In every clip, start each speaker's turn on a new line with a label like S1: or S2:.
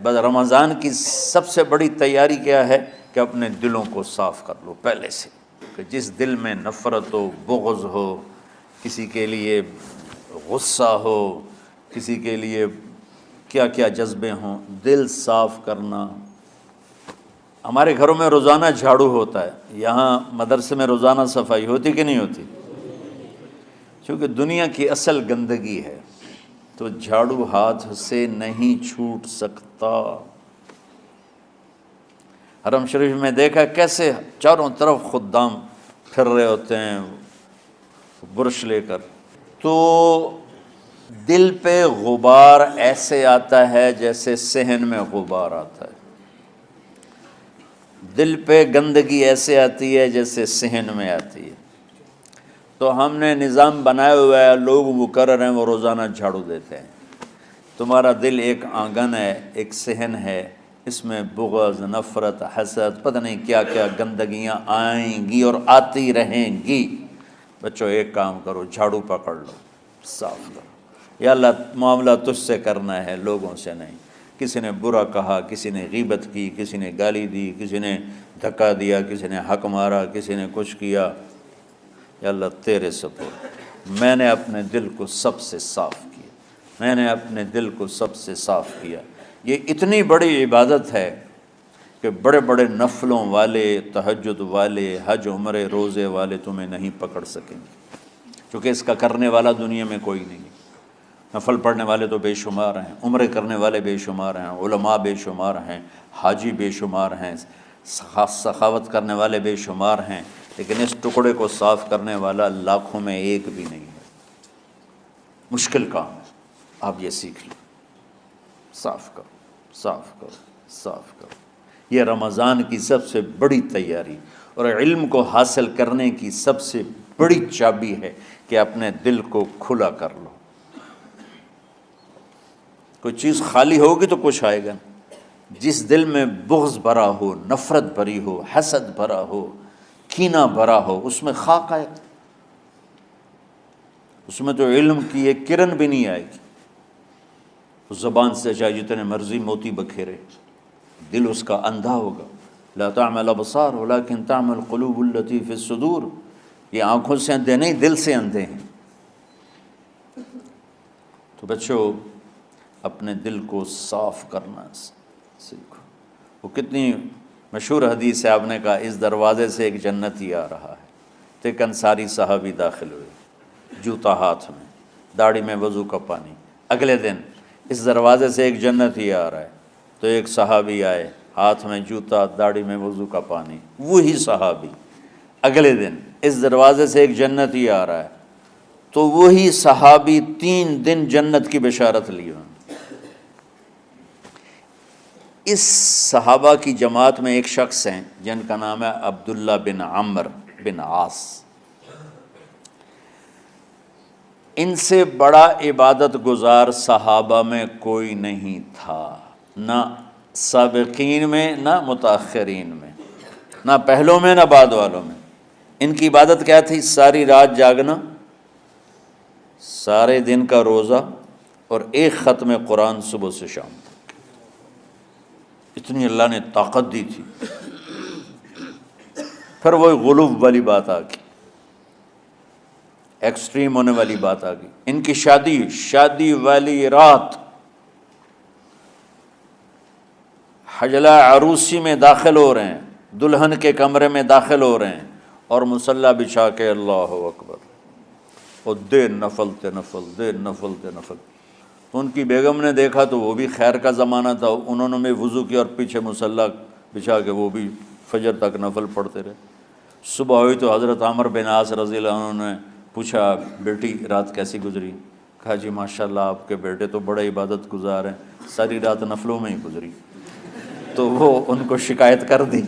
S1: بس رمضان کی سب سے بڑی تیاری کیا ہے کہ اپنے دلوں کو صاف کر لو پہلے سے، کہ جس دل میں نفرت ہو، بغض ہو، کسی کے لیے غصہ ہو، کسی کے لیے کیا کیا جذبے ہوں، دل صاف کرنا۔ ہمارے گھروں میں روزانہ جھاڑو ہوتا ہے، یہاں مدرسے میں روزانہ صفائی ہوتی کہ نہیں ہوتی؟ چونکہ دنیا کی اصل گندگی ہے تو جھاڑو ہاتھ سے نہیں چھوٹ سکتا۔ حرم شریف میں دیکھا کیسے چاروں طرف خدام پھر رہے ہوتے ہیں برش لے کر، تو دل پہ غبار ایسے آتا ہے جیسے صحن میں غبار آتا ہے، دل پہ گندگی ایسے آتی ہے جیسے صحن میں آتی ہے۔ تو ہم نے نظام بنایا ہوا ہے، لوگ مقرر ہیں وہ روزانہ جھاڑو دیتے ہیں۔ تمہارا دل ایک آنگن ہے، ایک صحن ہے، اس میں بغض، نفرت، حسد، پتہ نہیں کیا کیا گندگیاں آئیں گی اور آتی رہیں گی۔ بچوں ایک کام کرو، جھاڑو پکڑ لو، صاف کرو۔ یا اللہ معاملہ تجھ سے کرنا ہے، لوگوں سے نہیں۔ کسی نے برا کہا، کسی نے غیبت کی، کسی نے گالی دی، کسی نے دھکا دیا، کسی نے حق مارا، کسی نے کچھ کیا، یا اللہ تیرے سپرد میں نے اپنے دل کو سب سے صاف کیا، میں نے اپنے دل کو سب سے صاف کیا۔ یہ اتنی بڑی عبادت ہے کہ بڑے بڑے نفلوں والے، تہجد والے، حج عمرے روزے والے تمہیں نہیں پکڑ سکیں گے، کیونکہ اس کا کرنے والا دنیا میں کوئی نہیں ہے۔ نفل پڑھنے والے تو بے شمار ہیں، عمرے کرنے والے بے شمار ہیں، علماء بے شمار ہیں، حاجی بے شمار ہیں، سخاوت کرنے والے بے شمار ہیں، لیکن اس ٹکڑے کو صاف کرنے والا لاکھوں میں ایک بھی نہیں ہے۔ مشکل کام ہے، آپ یہ سیکھ لیں، صاف کرو، صاف کرو، صاف کرو۔ یہ رمضان کی سب سے بڑی تیاری اور علم کو حاصل کرنے کی سب سے بڑی چابی ہے کہ اپنے دل کو کھلا کر لو۔ کوئی چیز خالی ہوگی تو کچھ آئے گا۔ جس دل میں بغض بھرا ہو، نفرت بھری ہو، حسد بھرا ہو، کینہ بھرا ہو، اس میں خاک آئے گا، اس میں تو علم کی ایک کرن بھی نہیں آئے گی۔ اس زبان سے چاہے جتنے مرضی موتی بکھیرے، دل اس کا اندھا ہوگا۔ لا تعمل الابصار ولکن تعمل القلوب التي في الصدور۔ یہ آنکھوں سے اندھے نہیں، دل سے اندھے ہیں۔ تو بچوں اپنے دل کو صاف کرنا سیکھو۔ وہ کتنی مشہور حدیث ہے، آپ نے کہا اس دروازے سے ایک جنتی آ رہا ہے، تو ایک انصاری صحابی داخل ہوئے، جوتا ہاتھ میں، داڑھی میں وضو کا پانی۔ اگلے دن اس دروازے سے ایک جنتی آ رہا ہے، تو ایک صحابی آئے، ہاتھ میں جوتا، داڑھی میں وضو کا پانی۔ وہی صحابی اگلے دن اس دروازے سے ایک جنتی آ رہا ہے، تو وہی صحابی 3 دن جنت کی بشارت لی انہوں نے۔ اس صحابہ کی جماعت میں ایک شخص ہیں جن کا نام ہے عبداللہ بن عمرو بن عاص۔ ان سے بڑا عبادت گزار صحابہ میں کوئی نہیں تھا، نہ سابقین میں نہ متاخرین میں، نہ پہلوں میں نہ بعد والوں میں۔ ان کی عبادت کیا تھی؟ ساری رات جاگنا، سارے دن کا روزہ، اور ایک ختم قرآن صبح سے شام تک۔ اتنی اللہ نے طاقت دی تھی۔ پھر وہی غلوب والی بات آ گئی، ایکسٹریم ہونے والی بات آ گئی۔ ان کی شادی والی رات حجلہ عروسی میں داخل ہو رہے ہیں، دلہن کے کمرے میں داخل ہو رہے ہیں، اور مصلی بچھا کے اللہ اکبر، اور دیر نفل تے نفل، دیر نفل تے نفل۔ تو ان کی بیگم نے دیکھا تو وہ بھی خیر کا زمانہ تھا، انہوں نے بھی وضو کیا اور پیچھے مصلی بچھا کے وہ بھی فجر تک نفل پڑھتے رہے۔ صبح ہوئی تو حضرت عمرو بن عاص رضی اللہ عنہ نے پوچھا بیٹی رات کیسی گزری؟ کہا جی ماشاءاللہ آپ کے بیٹے تو بڑے عبادت گزار ہیں، ساری رات نفلوں میں ہی گزری۔ تو وہ ان کو شکایت کر دی۔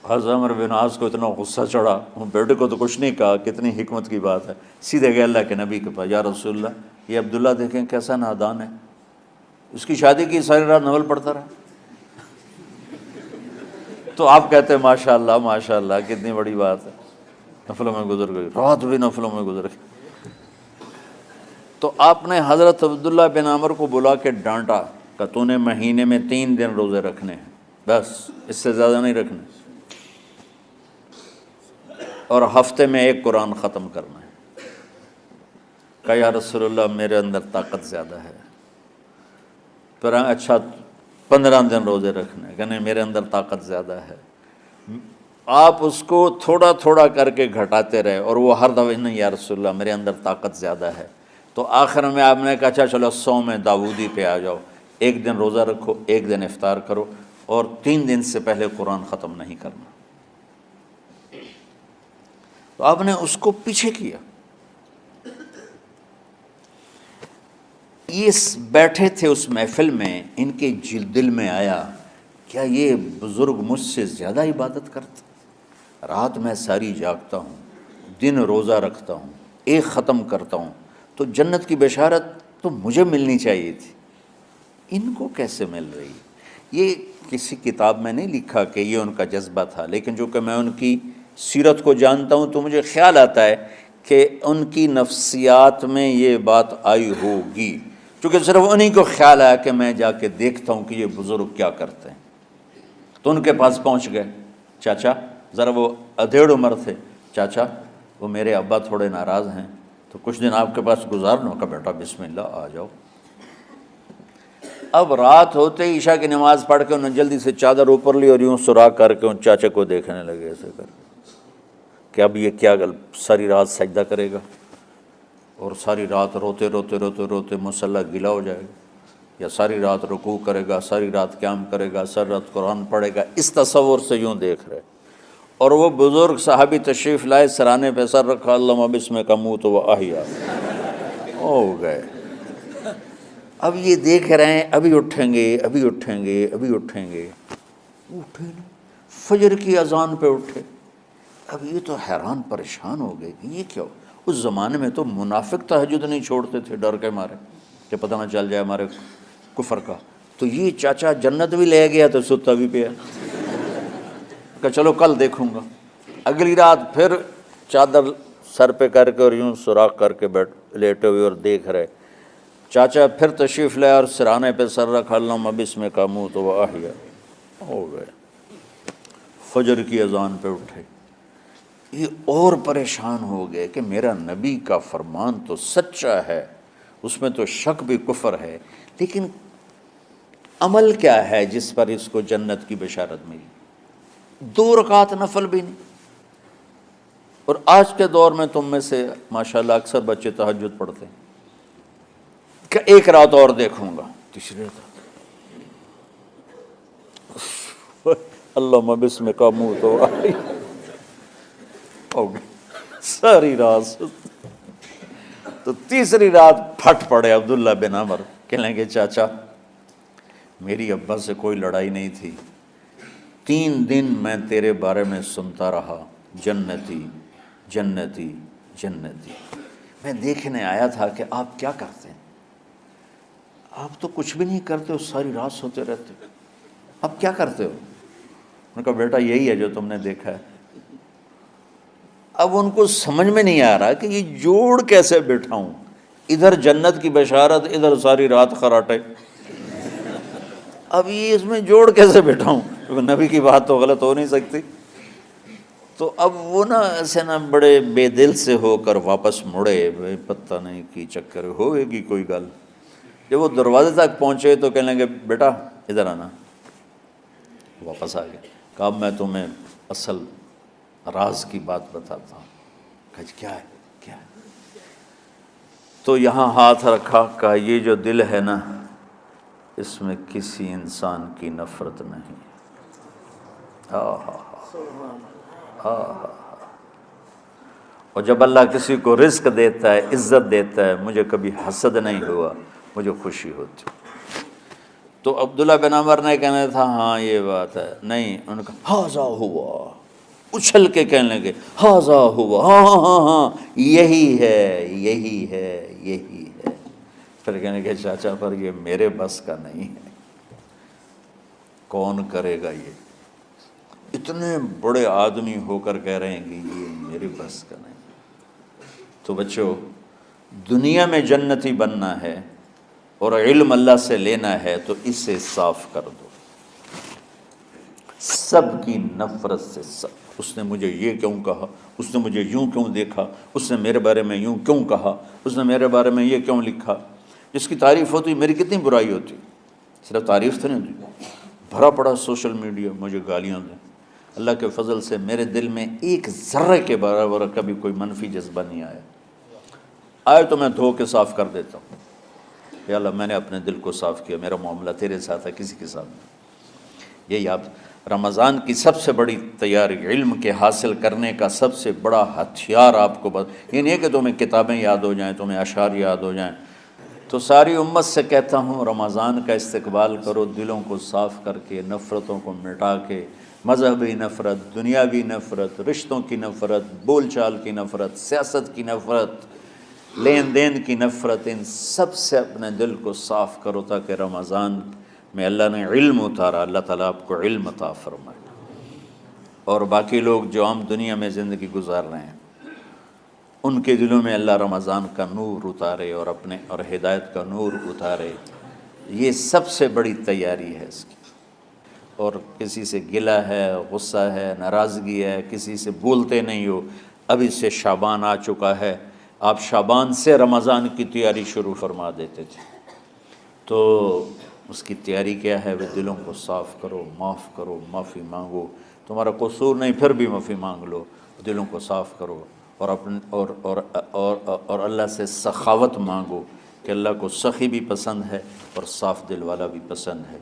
S1: حضرت عمرو بن عاص کو اتنا غصہ چڑھا، وہ بیٹے کو تو کچھ نہیں کہا، کتنی حکمت کی بات ہے، سیدھے گئے اللہ کے نبی کے پاس، یا رسول اللہ یہ عبداللہ دیکھیں کیسا نادان ہے، اس کی شادی کی ساری رات نفل پڑھتا رہا۔ تو آپ کہتے ہیں ماشاءاللہ ماشاءاللہ کتنی بڑی بات ہے، نفلوں میں گزر گئی، رات بھی نفلوں میں گزر گئی۔ تو آپ نے حضرت عبداللہ بن عمرو کو بلا کے ڈانٹا کہ تو نے مہینے میں 3 دن روزے رکھنے ہیں، بس اس سے زیادہ نہیں رکھنے، اور ہفتے میں 1 قرآن ختم کرنا ہے۔ کہا یا رسول اللہ میرے اندر طاقت زیادہ ہے۔ پھر اچھا 15 دن روزے رکھنے، کہ نہیں میرے اندر طاقت زیادہ ہے۔ آپ اس کو تھوڑا تھوڑا کر کے گھٹاتے رہے، اور وہ ہر دفعہ نہیں یا رسول اللہ میرے اندر طاقت زیادہ ہے۔ تو آخر میں آپ نے کہا اچھا چلو صوم داؤدی پہ آ جاؤ، 1 دن روزہ رکھو، 1 دن افطار کرو، اور 3 دن سے پہلے قرآن ختم نہیں کرنا۔ تو آپ نے اس کو پیچھے کیا۔ یہ بیٹھے تھے اس محفل میں، ان کے دل میں آیا کیا یہ بزرگ مجھ سے زیادہ عبادت کرتے؟ رات میں ساری جاگتا ہوں، دن روزہ رکھتا ہوں، 1 ختم کرتا ہوں، تو جنت کی بشارت تو مجھے ملنی چاہیے تھی، ان کو کیسے مل رہی؟ یہ کسی کتاب میں نہیں لکھا کہ یہ ان کا جذبہ تھا، لیکن جو کہ میں ان کی سیرت کو جانتا ہوں تو مجھے خیال آتا ہے کہ ان کی نفسیات میں یہ بات آئی ہوگی، چونکہ صرف انہی کو خیال آیا کہ میں جا کے دیکھتا ہوں کہ یہ بزرگ کیا کرتے ہیں۔ تو ان کے پاس پہنچ گئے، چاچا ذرا، وہ ادھیڑ عمر تھے، چاچا وہ میرے ابا تھوڑے ناراض ہیں، تو کچھ دن آپ کے پاس گزارنا کا، بیٹا بسم اللہ آ جاؤ۔ اب رات ہوتے ہی عشاء کی نماز پڑھ کے انہوں نے جلدی سے چادر اوپر لی اور یوں سراغ کر کے ان چاچا کو دیکھنے لگے ایسے کر کہ اب یہ کیا ساری رات سجدہ کرے گا، اور ساری رات روتے روتے روتے روتے مصلی گلا ہو جائے گا، یا ساری رات رکوع کرے گا، ساری رات قیام کرے گا، ساری رات قرآن پڑھے گا، اس تصور سے یوں دیکھ رہے۔ اور وہ بزرگ صحابی تشریف لائے، سرانے پہ سر رکھا، اللہم بسمک اموت و احیا، ہو گئے۔ اب یہ دیکھ رہے ہیں ابھی اٹھیں گے، ابھی اٹھیں گے، ابھی اٹھیں گے، اٹھے نا، فجر کی اذان پہ اٹھے۔ اب یہ تو حیران پریشان ہو گئے کہ یہ کیا ہو؟ اس زمانے میں تو منافق تہجد نہیں چھوڑتے تھے ڈر کے مارے کہ پتہ نہ چل جائے ہمارے کفر کا، تو یہ چاچا جنت بھی لے گیا تو ستا بھی پیا کہ چلو کل دیکھوں گا۔ اگلی رات پھر چادر سر پہ کر کے اور یوں سوراخ کر کے لیٹے ہوئے اور دیکھ رہے۔ چاچا پھر تشریف لائے اور سرانے پہ سر رکھا، اللہم بسمک اموت و احیا، ہو گئے۔ فجر کی اذان پہ اٹھے، یہ اور پریشان ہو گئے کہ میرا نبی کا فرمان تو سچا ہے، اس میں تو شک بھی کفر ہے، لیکن عمل کیا ہے جس پر اس کو جنت کی بشارت ملی؟ 2 رکعت نفل بھی نہیں۔ اور آج کے دور میں تم میں سے ماشاءاللہ اکثر بچے تہجد پڑھتے ہیں کہ 1 رات اور دیکھوں گا، تیسری رات اللہم بسمک اموت و احیا، ہو گئی ساری رات۔ تو تیسری رات پھٹ پڑے عبداللہ بن عمر، کہنے لگے چاچا میری ابا سے کوئی لڑائی نہیں تھی، 3 دن میں تیرے بارے میں سنتا رہا، جنتی جنتی جنتی۔ میں دیکھنے آیا تھا کہ آپ کیا کرتے ہیں، آپ تو کچھ بھی نہیں کرتے ہو، ساری رات سوتے رہتے ہو، آپ کیا کرتے ہو؟ میں نے کہا بیٹا یہی ہے جو تم نے دیکھا ہے۔ اب ان کو سمجھ میں نہیں آ رہا کہ یہ جوڑ کیسے بٹھاؤں، ادھر جنت کی بشارت، ادھر ساری رات خراٹے، اب یہ اس میں جوڑ کیسے بٹھاؤں، کیونکہ نبی کی بات تو غلط ہو نہیں سکتی۔ تو اب وہ نا ایسے نا بڑے بے دل سے ہو کر واپس مڑے، پتہ نہیں کی چکر ہوئے گی کوئی گل۔ جب وہ دروازے تک پہنچے تو کہنے لگے بیٹا ادھر آنا، واپس آ گئے۔ کہا میں تمہیں اصل راز کی بات بتاتا ہوں۔ کہا کیا ہے کیا ہے؟ تو یہاں ہاتھ رکھا، کہا یہ جو دل ہے نا اس میں کسی انسان کی نفرت نہیں۔ اور جب اللہ کسی کو رزق دیتا ہے، عزت دیتا ہے، مجھے کبھی حسد نہیں ہوا، مجھے خوشی ہوتی۔ تو عبداللہ بن عمر نے کہنا تھا ہاں یہ بات ہے، نہیں، انہوں نے کہا ہاذا ہوا، اچھل کے کہنے لگے ہاذا ہوا، ہاں ہاں ہاں ہاں یہی ہے یہی ہے یہی ہے۔ پھر کہنے لگے چاچا پر یہ میرے بس کا نہیں ہے، کون کرے گا یہ؟ اتنے بڑے آدمی ہو کر کہہ رہے ہیں کہ یہ میرے بس کا نہیں۔ تو بچوں، دنیا میں جنتی بننا ہے اور علم اللہ سے لینا ہے تو اسے صاف کر دو، سب کی نفرت سے سب۔ اس نے مجھے یہ کیوں کہا، اس نے مجھے یوں کیوں دیکھا، اس نے میرے بارے میں یوں کیوں کہا، اس نے میرے بارے میں یہ کیوں لکھا۔ جس کی تعریف ہوتی میری کتنی برائی ہوتی، صرف تعریف تو نہیں ہوتی، بھرا پڑا سوشل میڈیا مجھے گالیاں دیں۔ اللہ کے فضل سے میرے دل میں ایک ذرے کے برابر کبھی کوئی منفی جذبہ نہیں آیا، آئے تو میں دھو کے صاف کر دیتا ہوں، یا اللہ میں نے اپنے دل کو صاف کیا، میرا معاملہ تیرے ساتھ ہے، کسی کے ساتھ نہیں۔ یہی آپ رمضان کی سب سے بڑی تیاری، علم کے حاصل کرنے کا سب سے بڑا ہتھیار آپ کو یہ نہیں ہے کہ تمہیں کتابیں یاد ہو جائیں، تمہیں اشعار یاد ہو جائیں۔ تو ساری امت سے کہتا ہوں رمضان کا استقبال کرو، دلوں کو صاف کر کے، نفرتوں کو مٹا کے، مذہبی نفرت، دنیاوی نفرت، رشتوں کی نفرت، بول چال کی نفرت، سیاست کی نفرت، لین دین کی نفرت، ان سب سے اپنے دل کو صاف کرو تاکہ رمضان میں اللہ نے علم اتارا، اللہ تعالیٰ آپ کو علم عطا فرمائے، اور باقی لوگ جو عام دنیا میں زندگی گزار رہے ہیں ان کے دلوں میں اللہ رمضان کا نور اتارے اور ہدایت کا نور اتارے۔ یہ سب سے بڑی تیاری ہے اس کی۔ اور کسی سے گلہ ہے، غصہ ہے، ناراضگی ہے، کسی سے بولتے نہیں ہو، اب اس سے شعبان آ چکا ہے، آپ شعبان سے رمضان کی تیاری شروع فرما دیتے تھے، تو اس کی تیاری کیا ہے؟ وہ دلوں کو صاف کرو، معافی مانگو، تمہارا قصور نہیں پھر بھی معافی مانگ لو، دلوں کو صاف کرو، اور اللہ سے سخاوت مانگو کہ اللہ کو سخی بھی پسند ہے اور صاف دل والا بھی پسند ہے۔